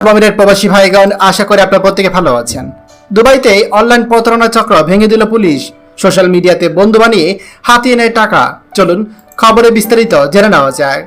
আমিরের প্রবাসী ভাইগণ, আশা করি আপনারা প্রত্যেকে ভালো আছেন। দুবাইতে অনলাইন প্রতারণা চক্র ভেঙে দিল পুলিশ। সোশ্যাল মিডিয়াতে বন্ধু বানিয়ে হাতিয়ে নেয় টাকা। চলুন খবরে বিস্তারিত জেনে নেওয়া যায়।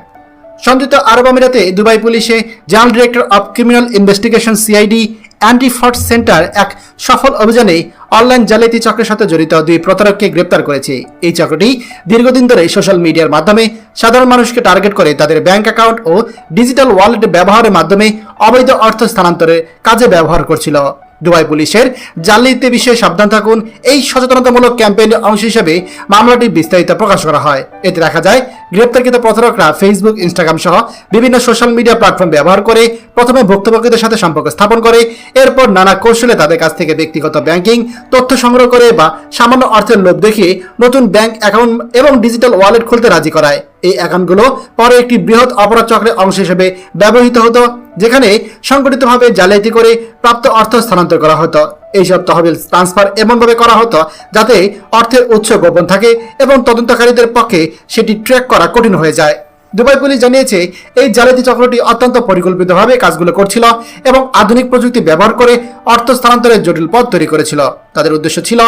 সংযুক্ত আরব আমিরাতে দুবাই পুলিশে general director of criminal investigation CID anti fraud centre এক সফল অভিযানে অনলাইন জালিয়াতি চক্রের সাথে জড়িত দুই প্রতারককে গ্রেপ্তার করেছে। এই চক্রটি দীর্ঘদিন ধরে সোশ্যাল মিডিয়ার মাধ্যমে সাধারণ মানুষকে টার্গেট করে তাদের ব্যাংক অ্যাকাউন্ট ও ডিজিটাল ওয়ালেট ব্যবহারের মাধ্যমে অবৈধ অর্থ স্থানান্তরের কাজে ব্যবহার করছিল। দুবাই পুলিশের জালিয়াতি বিষয়ে সাবধান থাকুন এই সচেতনতামূলক ক্যাম্পেইনের অংশ হিসেবে মামলাটি বিস্তারিত প্রকাশ করা হয়। এতে দেখা যায় গ্রেপ্তারকৃত প্রতারকরা ফেসবুক, ইনস্টাগ্রাম সহ বিভিন্ন সোশ্যাল মিডিয়া প্ল্যাটফর্ম ব্যবহার করে প্রথমে ভুক্তভোগীদের সাথে সম্পর্ক স্থাপন করে, এরপর নানা কৌশলে তাদের কাছ থেকে ব্যক্তিগত ব্যাংকিং তথ্য সংগ্রহ করে বা সামান্য অর্থের লোভ দেখিয়ে নতুন ব্যাংক অ্যাকাউন্ট এবং ডিজিটাল ওয়ালেট খুলতে রাজি করায়। এই অ্যাকাউন্টগুলো পরে একটি বৃহৎ অপরাধ চক্রের অংশ হিসেবে ব্যবহৃত হতো, যেখানে সংগঠিতভাবে জালিয়াতি করে প্রাপ্ত অর্থ স্থানান্তর করা হতো। এইসব তহবিল ট্রান্সফার এমনভাবে করা হতো যাতে অর্থের উৎস গোপন থাকে এবং তদন্তকারীদের পক্ষে সেটি ট্র্যাক করা কঠিন হয়ে যায়। দুবাই পুলিশ জানিয়েছে, এই জালিয়াতি চক্রটি অত্যন্ত পরিকল্পিতভাবে কাজগুলো করছিল এবং আধুনিক প্রযুক্তি ব্যবহার করে অর্থ স্থানান্তরের জটিল পথ তৈরি করেছিল। তাদের উদ্দেশ্য ছিল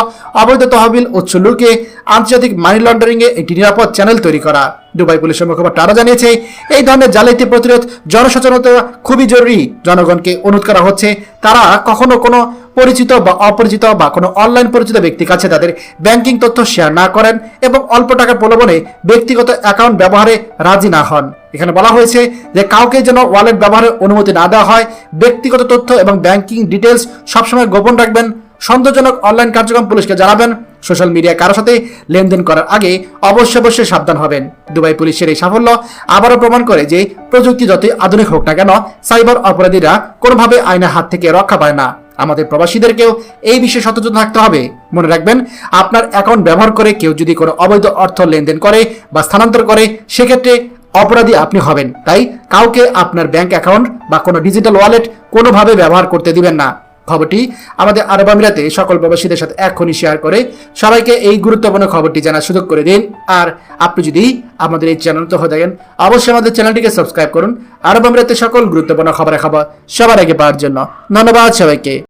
অবৈধ তহবিল উৎস লুকিয়ে আন্তর্জাতিক মানি লন্ডারিংয়ে একটি নিরাপদ চ্যানেল তৈরি করা। দুবাই পুলিশের মুখপাত্র আরও জানিয়েছে, এই ধরনের জালিয়াতি প্রতিরোধ জনসচেতনতা খুবই জরুরি। জনগণকে অনুরোধ করা হচ্ছে তারা কখনো কোনো পরিচিত বা অপরিচিত বা কোনো অনলাইন পরিচিত ব্যক্তির কাছে তাদের ব্যাংকিং তথ্য শেয়ার না করেন এবং অল্প টাকার প্রলোভনে ব্যক্তিগত অ্যাকাউন্ট ব্যবহারে রাজি না হন। এখানে বলা হয়েছে যে কাউকে যেন ওয়ালেট ব্যবহারের অনুমতি না দেওয়া হয়। ব্যক্তিগত তথ্য এবং ব্যাংকিং ডিটেলস সবসময় গোপন রাখবেন। সন্দেহজনক অনলাইন কার্যক্রম পুলিশকে জানাবেন। সোশ্যাল মিডিয়ায় কারোর সাথে লেনদেন করার আগে অবশ্যই সাবধান হবেন। দুবাই পুলিশের এই সাফল্য আবারও প্রমাণ করে যে প্রযুক্তি যতই আধুনিক হোক না কেন, সাইবার অপরাধীরা কোনোভাবে আইনের হাত থেকে রক্ষা পায় না। আমাদের প্রবাসীদেরকেও এই বিষয়ে সচেতন থাকতে হবে। মনে রাখবেন, আপনার অ্যাকাউন্ট ব্যবহার করে কেউ যদি কোনো অবৈধ অর্থ লেনদেন করে বা স্থানান্তর করে, সেক্ষেত্রে অপরাধী আপনি হবেন। তাই কাউকে আপনার ব্যাংক অ্যাকাউন্ট বা কোনো ডিজিটাল ওয়ালেট কোনোভাবে ব্যবহার করতে দিবেন না। খবরটি আমাদের আরব আমিরাতে সকল প্রবাসীদের সাথে এখনই শেয়ার করে সবাইকে এই গুরুত্বপূর্ণ খবরটি জানার সুযোগ করে দিন। আর আপনি যদি আমাদের এই চ্যানেল তো হয়ে থাকেন, অবশ্যই আমাদের চ্যানেলটিকে সাবস্ক্রাইব করুন আরব আমিরাতে সকল গুরুত্বপূর্ণ খবর সবার আগে পাওয়ার জন্য। ধন্যবাদ সবাইকে।